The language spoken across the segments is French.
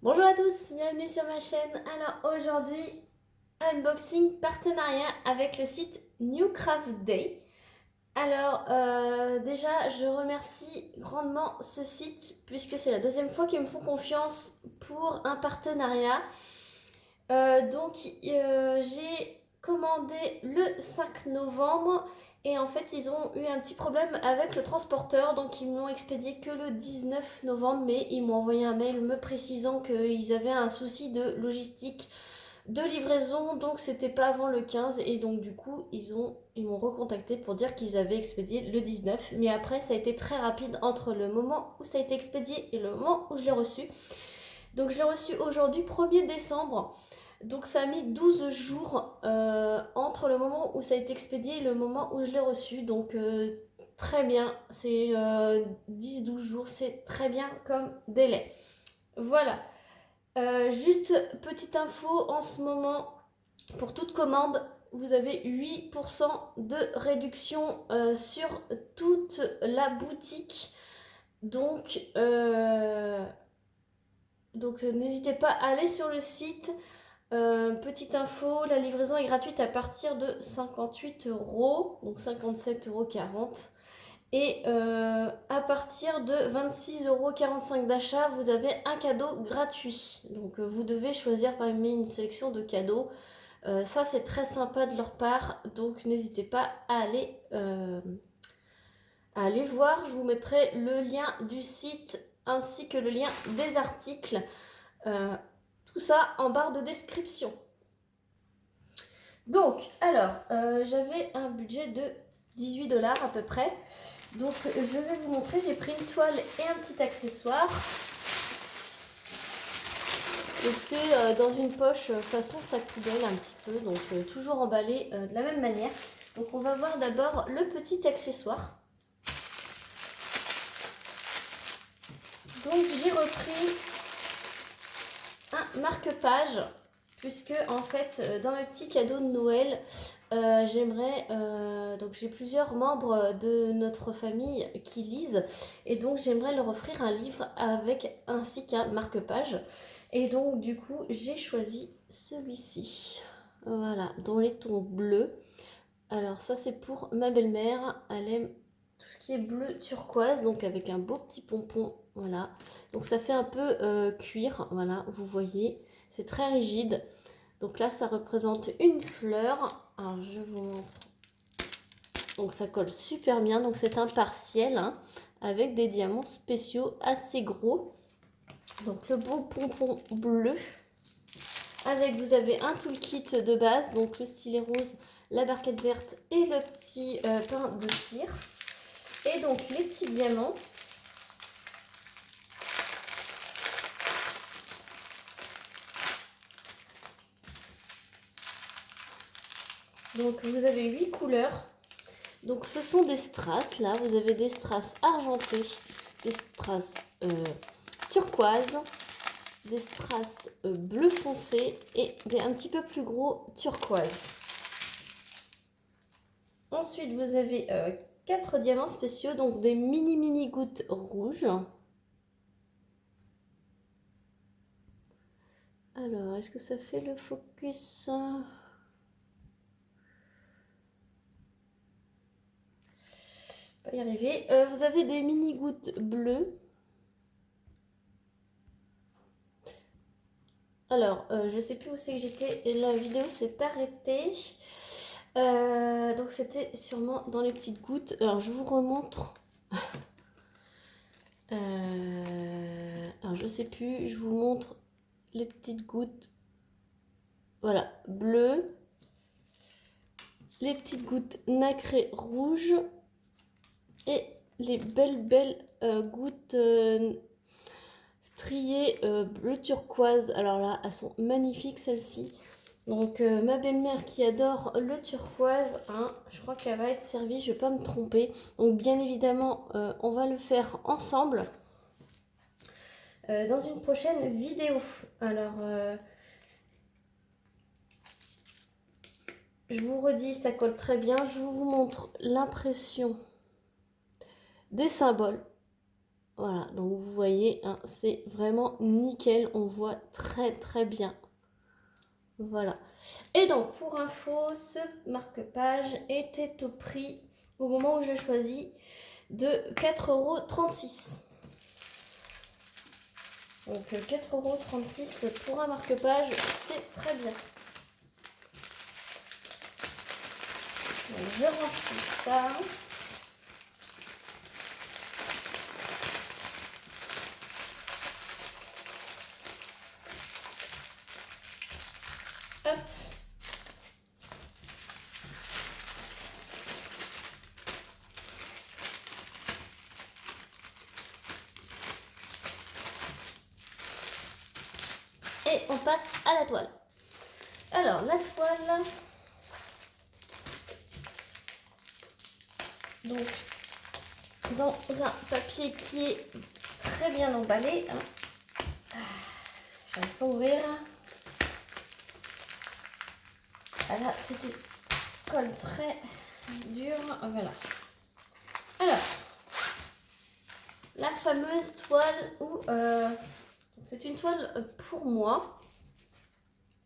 Bonjour à tous, bienvenue sur ma chaîne. Alors aujourd'hui, unboxing partenariat avec le site New Craft Day. Alors déjà, je remercie grandement ce site puisque c'est la deuxième fois qu'ils me font confiance pour un partenariat. J'ai commandé le 5 novembre et en fait ils ont eu un petit problème avec le transporteur, donc ils me l'ont expédié que le 19 novembre, mais ils m'ont envoyé un mail me précisant qu'ils avaient un souci de logistique de livraison, donc c'était pas avant le 15, et donc du coup ils m'ont recontacté pour dire qu'ils avaient expédié le 19, mais après ça a été très rapide entre le moment où ça a été expédié et le moment où je l'ai reçu. Donc je l'ai reçu aujourd'hui 1er décembre. Donc ça a mis 12 jours entre le moment où ça a été expédié et le moment où je l'ai reçu. Donc très bien, c'est 10-12 jours, c'est très bien comme délai. Voilà. Juste petite info, en ce moment, pour toute commande, vous avez 8% de réduction sur toute la boutique. Donc, n'hésitez pas à aller sur le site. Petite info, la livraison est gratuite à partir de 58 euros, donc 57,40 €. Et à partir de 26,45 € d'achat, vous avez un cadeau gratuit. Donc vous devez choisir parmi une sélection de cadeaux. Ça, c'est très sympa de leur part. Donc n'hésitez pas à aller voir. Je vous mettrai le lien du site ainsi que le lien des articles. Tout ça en barre de description. Donc, alors, j'avais un budget de 18 $ à peu près. Donc, je vais vous montrer. J'ai pris une toile et un petit accessoire. Donc, c'est dans une poche façon sac poubelle un petit peu. Donc, toujours emballé de la même manière. Donc, on va voir d'abord le petit accessoire. Donc, j'ai repris un marque-page, puisque en fait dans mes petits cadeaux de Noël, donc j'ai plusieurs membres de notre famille qui lisent, et donc j'aimerais leur offrir un livre avec ainsi qu'un marque-page, et donc du coup j'ai choisi celui-ci, voilà, dans les tons bleus. Alors ça c'est pour ma belle-mère, elle aime tout ce qui est bleu turquoise, donc avec un beau petit pompon, voilà. Donc ça fait un peu cuir, voilà, vous voyez, c'est très rigide. Donc là ça représente une fleur, alors je vous montre. Donc ça colle super bien, donc c'est un partiel hein, avec des diamants spéciaux assez gros. Donc le beau pompon bleu. Avec, vous avez un toolkit de base, donc le stylet rose, la barquette verte et le petit pain de cire. Et donc les petits diamants. Donc vous avez 8 couleurs. Donc ce sont des strass, là vous avez des strass argentés, des strass turquoise, des strass bleu foncé et des un petit peu plus gros turquoise. Ensuite vous avez 4 diamants spéciaux, donc des mini gouttes rouges. Alors, est-ce que ça fait le focus? Pas y arriver. Vous avez des mini gouttes bleues. Alors, je sais plus où c'est que j'étais et la vidéo s'est arrêtée. Donc c'était sûrement dans les petites gouttes. Alors je vous remontre. Alors je sais plus, je vous montre les petites gouttes. Voilà, bleu. Les petites gouttes nacrées rouges. Et les belles gouttes striées bleu turquoise. Alors là, elles sont magnifiques celles-ci. Donc ma belle-mère qui adore le turquoise, hein, je crois qu'elle va être servie, je ne vais pas me tromper. Donc bien évidemment, on va le faire ensemble dans une prochaine vidéo. Alors, je vous redis, ça colle très bien. Je vous montre l'impression des symboles. Voilà, donc vous voyez, hein, c'est vraiment nickel, on voit très très bien. Voilà. Et donc, pour info, ce marque-page était au prix, au moment où je l'ai choisi, de 4,36 €. Donc 4,36 € pour un marque-page, c'est très bien. Donc, je range tout ça. Hop. Et on passe à la toile. Alors, la toile, donc, dans un papier qui est très bien emballé. Hein. J'arrive pas à ouvrir. Voilà, c'est du colle très dur. Voilà. Alors, la fameuse toile où... c'est une toile pour moi.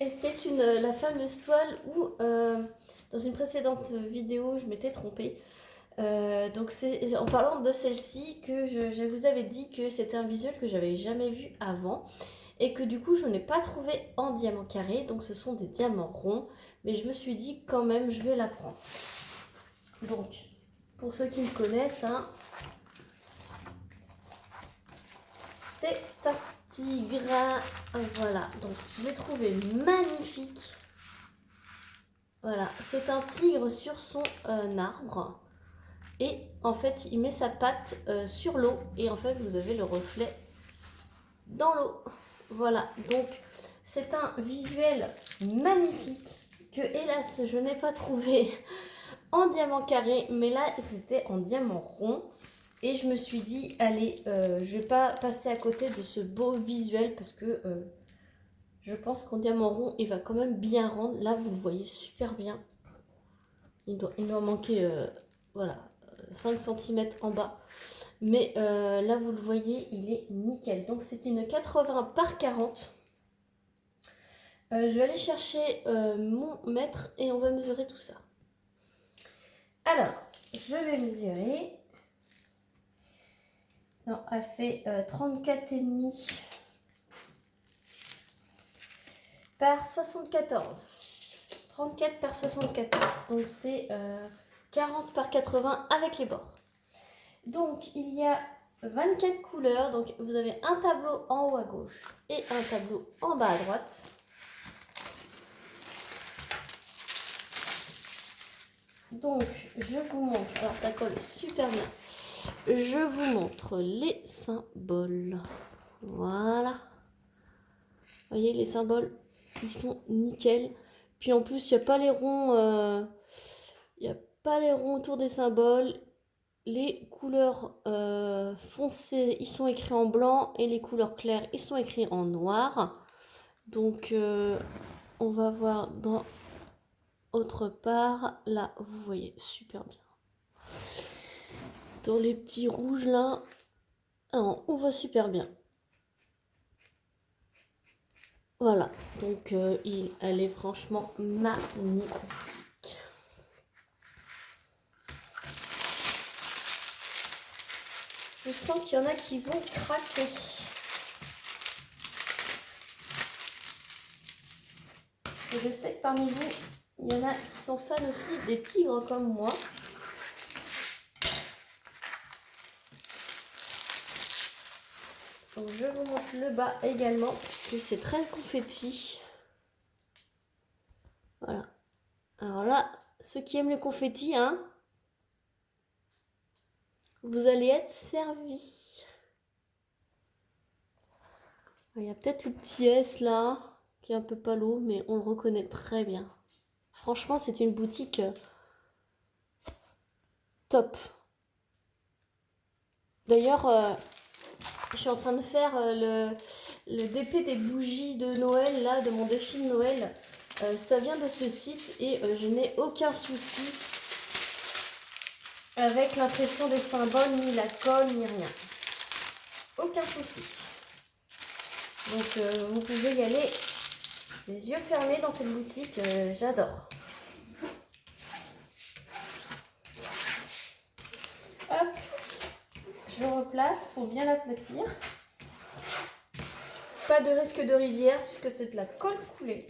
Et c'est la fameuse toile où, dans une précédente vidéo, je m'étais trompée. Donc c'est en parlant de celle-ci que je vous avais dit que c'était un visuel que j'avais jamais vu avant. Et que du coup, je n'ai pas trouvé en diamant carré. Donc ce sont des diamants ronds. Mais je me suis dit quand même, je vais la prendre. Donc, pour ceux qui me connaissent, hein, c'est un tigre. Voilà, donc je l'ai trouvé magnifique. Voilà, c'est un tigre sur son arbre. Et en fait, il met sa patte sur l'eau. Et en fait, vous avez le reflet dans l'eau. Voilà, donc c'est un visuel magnifique que hélas, je n'ai pas trouvé en diamant carré. Mais là, c'était en diamant rond. Et je me suis dit, allez, je vais pas passer à côté de ce beau visuel parce que je pense qu'en diamant rond, il va quand même bien rendre. Là, vous le voyez super bien. Il doit manquer voilà, 5 cm en bas. Mais là, vous le voyez, il est nickel. Donc, c'est une 80 par 40. Je vais aller chercher mon mètre et on va mesurer tout ça. Alors, je vais mesurer. Alors, elle fait 34,5 par 74. 34 par 74. Donc, c'est 40 par 80 avec les bords. Donc, il y a 24 couleurs. Donc, vous avez un tableau en haut à gauche et un tableau en bas à droite. Donc, je vous montre. Alors, ça colle super bien. Je vous montre les symboles. Voilà. Vous voyez, les symboles, ils sont nickel. Puis en plus, il n'y a pas les ronds. Il n'y a pas les ronds autour des symboles. Les couleurs foncées, ils sont écrits en blanc. Et les couleurs claires, ils sont écrits en noir. Donc, on va voir dans autre part. Là, vous voyez super bien. Dans les petits rouges là, on voit super bien. Voilà, donc elle est franchement magnifique. Je sens qu'il y en a qui vont craquer. Et je sais que parmi vous, il y en a qui sont fans aussi des tigres comme moi. Donc je vous montre le bas également, puisque c'est très confetti. Voilà. Alors là, ceux qui aiment les confettis, hein, vous allez être servis. Il y a peut-être le petit S là, qui est un peu palo, mais on le reconnaît très bien. Franchement, c'est une boutique top. D'ailleurs, je suis en train de faire le DP des bougies de Noël, là, de mon défi de Noël. Ça vient de ce site et je n'ai aucun souci avec l'impression des symboles, ni la colle, ni rien. aucun souci. Donc vous pouvez y aller les yeux fermés dans cette boutique, j'adore. Hop, je replace pour bien l'aplatir. Pas de risque de rivière puisque c'est de la colle coulée.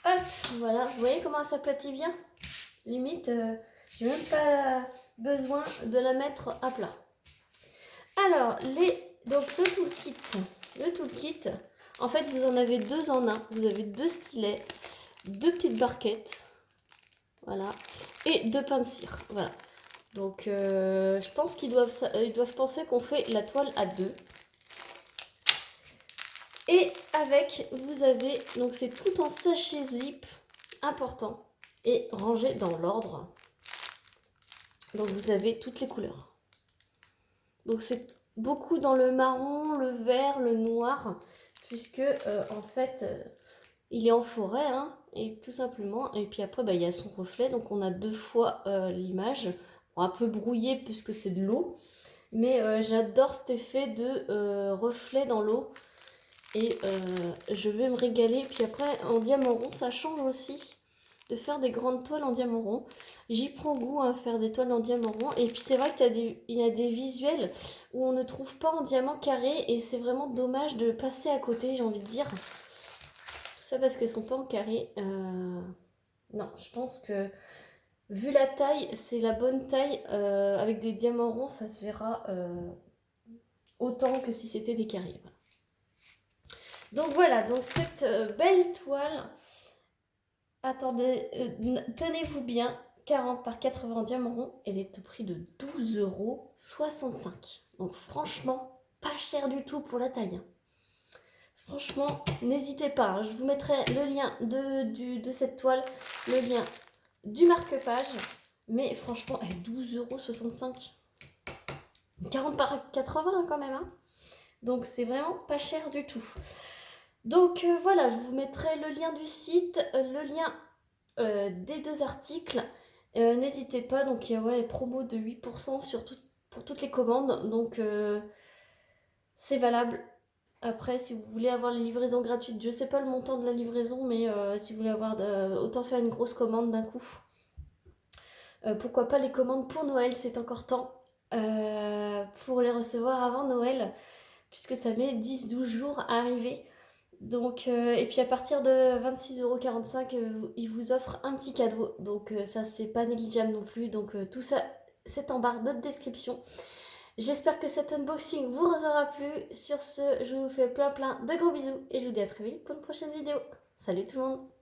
Hop, voilà, vous voyez comment elle s'aplatit bien? Limite, j'ai même pas besoin de la mettre à plat. Alors, donc le toolkit, en fait, vous en avez deux en un. Vous avez deux stylets, deux petites barquettes, voilà, et deux pains de cire, voilà. Donc, je pense qu'ils doivent penser qu'on fait la toile à deux. Et avec, vous avez, donc c'est tout en sachet zip, important, et rangé dans l'ordre. Donc vous avez toutes les couleurs. Donc c'est beaucoup dans le marron, le vert, le noir, puisque en fait, il est en forêt, hein, et tout simplement. Et puis après, bah, il y a son reflet, donc on a deux fois l'image. Bon, un peu brouillé puisque c'est de l'eau, mais j'adore cet effet de reflet dans l'eau. Et je vais me régaler. Puis après, en diamant rond, ça change aussi de faire des grandes toiles en diamant rond. J'y prends goût à faire des toiles en diamant rond. Et puis c'est vrai qu'il y a des visuels où on ne trouve pas en diamant carré. Et c'est vraiment dommage de passer à côté, j'ai envie de dire. Tout ça parce qu'elles ne sont pas en carré. Non, je pense que vu la taille, c'est la bonne taille. Avec des diamants ronds, ça se verra autant que si c'était des carrés. Voilà. Donc voilà, donc cette belle toile, attendez, tenez-vous bien, 40 par 80 diamants ronds, elle est au prix de 12,65 €. Donc franchement, pas cher du tout pour la taille. Franchement, n'hésitez pas, hein, je vous mettrai le lien de cette toile, le lien du marque-page, mais franchement, 12,65 €. 40 par 80 quand même, hein. Donc c'est vraiment pas cher du tout. Donc voilà, je vous mettrai le lien du site, le lien des deux articles. N'hésitez pas, donc il y a promo de 8% pour toutes les commandes. Donc c'est valable. Après, si vous voulez avoir les livraisons gratuites, je ne sais pas le montant de la livraison, mais si vous voulez avoir autant faire une grosse commande d'un coup. Pourquoi pas les commandes pour Noël, c'est encore temps pour les recevoir avant Noël, puisque ça met 10-12 jours à arriver. Donc, et puis à partir de 26,45 €, ils vous offrent un petit cadeau. Donc ça, c'est pas négligeable non plus. Donc tout ça, c'est en barre de description. J'espère que cet unboxing vous aura plu. Sur ce, je vous fais plein de gros bisous. Et je vous dis à très vite pour une prochaine vidéo. Salut tout le monde!